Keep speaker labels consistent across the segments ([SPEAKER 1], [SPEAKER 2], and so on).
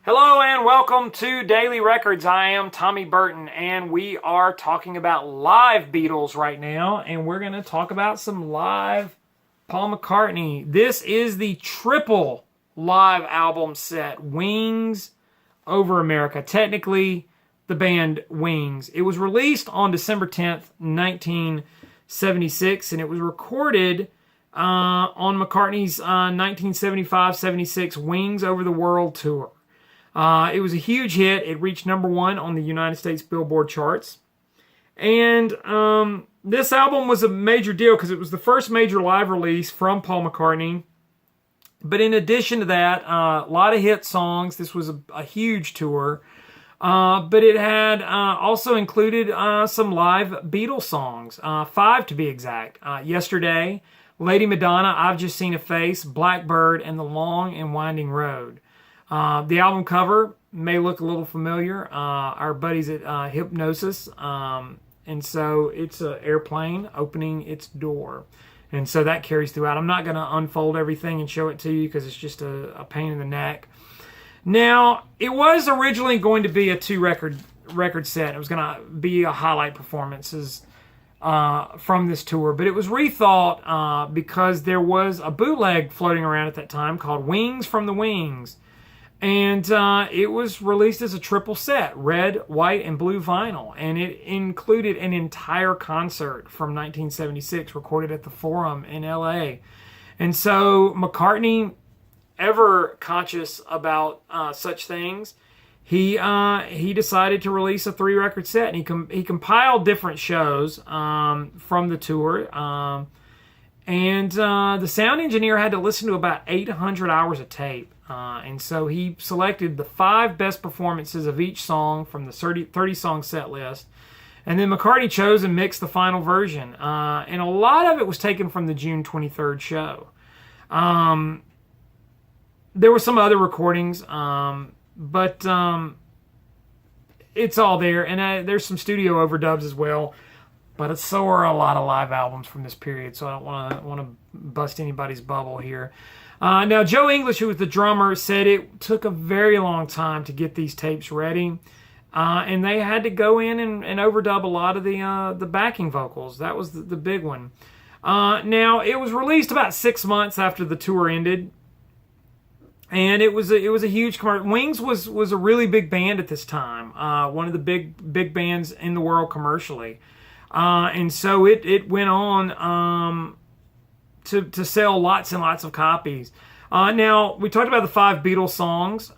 [SPEAKER 1] Hello and welcome to Daily Records. I am Tommy Burton and we are talking about live Beatles right now, and we're going to talk about some live Paul McCartney. This is the triple live album set, Wings over America. Technically, the band Wings. It was released on December 10th, 1976, and it was recorded on McCartney's 1975-76 Wings Over the World tour. It was a huge hit. It reached number one on the United States Billboard charts. And this album was a major deal because it was the first major live release from Paul McCartney. But in addition to that, a lot of hit songs. This was a huge tour. But it had also included some live Beatles songs, 5 to be exact. Yesterday, Lady Madonna, I've Just Seen a Face, Blackbird, and The Long and Winding Road. The album cover may look a little familiar. Our buddies at Hypnosis. And so it's an airplane opening its door. And so that carries throughout. I'm not going to unfold everything and show it to you because it's just a pain in the neck. Now, it was originally going to be a 2-record set. It was going to be a highlight performances from this tour. But it was rethought because there was a bootleg floating around at that time called Wings from the Wings. And it was released as a triple set, red, white, and blue vinyl. And it included an entire concert from 1976 recorded at the Forum in L.A. And so McCartney, ever conscious about such things, he decided to release a 3-record set. And he compiled different shows from the tour. And the sound engineer had to listen to about 800 hours of tape. And so he selected the 5 best performances of each song from the 30-song set list. And then McCartney chose and mixed the final version. And a lot of it was taken from the June 23rd show. There were some other recordings, but it's all there. And there's some studio overdubs as well. But so are a lot of live albums from this period, so I don't want to bust anybody's bubble here. Now, Joe English, who was the drummer, said it took a very long time to get these tapes ready, and they had to go in and overdub a lot of the backing vocals. That was the big one. Now, it was released about 6 months after the tour ended, and it was a huge commercial. Wings was a really big band at this time, one of the big bands in the world commercially. And so it went on to sell lots and lots of copies. Now, we talked about the 5 Beatles songs.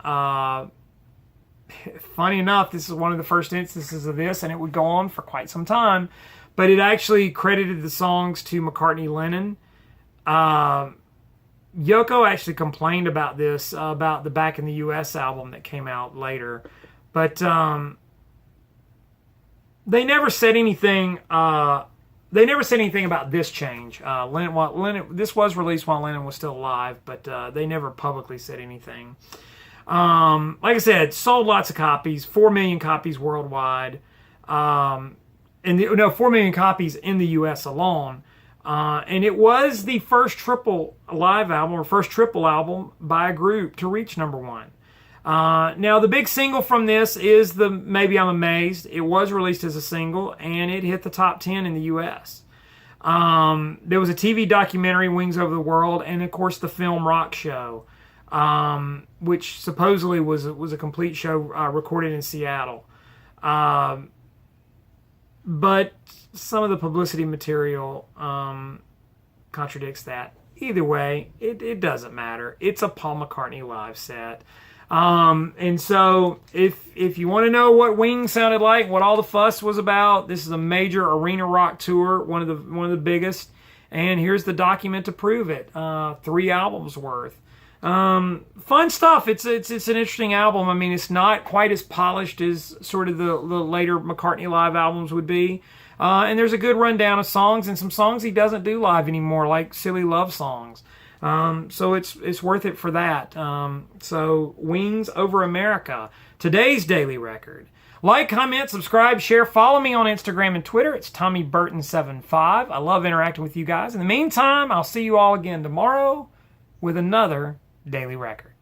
[SPEAKER 1] Funny enough, this is one of the first instances of this, and it would go on for quite some time. But it actually credited the songs to McCartney-Lennon. Yoko actually complained about this, about the Back in the U.S. album that came out later. But they never said anything. They never said anything about this change. This was released while Lennon was still alive, but they never publicly said anything. Like I said, sold lots of copies, 4 million copies worldwide, 4 million copies in the U.S. alone. And it was the first triple live album or first triple album by a group to reach number one. Now, the big single from this is the Maybe I'm Amazed. It was released as a single, and it hit the top 10 in the U.S. There was a TV documentary, Wings Over the World, and, of course, the film Rock Show, which supposedly was a complete show recorded in Seattle. But some of the publicity material contradicts that. Either way, it doesn't matter. It's a Paul McCartney live set. And so if you want to know what Wings sounded like, what all the fuss was about, this is a major arena rock tour, one of the biggest, and here's the document to prove it. 3 albums worth. Fun stuff. It's an interesting album. I mean, it's not quite as polished as sort of the later McCartney live albums would be. And there's a good rundown of songs and some songs he doesn't do live anymore, like silly love songs. So it's worth it for that. So Wings Over America, today's Daily Record. Like, comment, subscribe, share, follow me on Instagram and Twitter. It's TommyBurton75. I love interacting with you guys. In the meantime, I'll see you all again tomorrow with another Daily Record.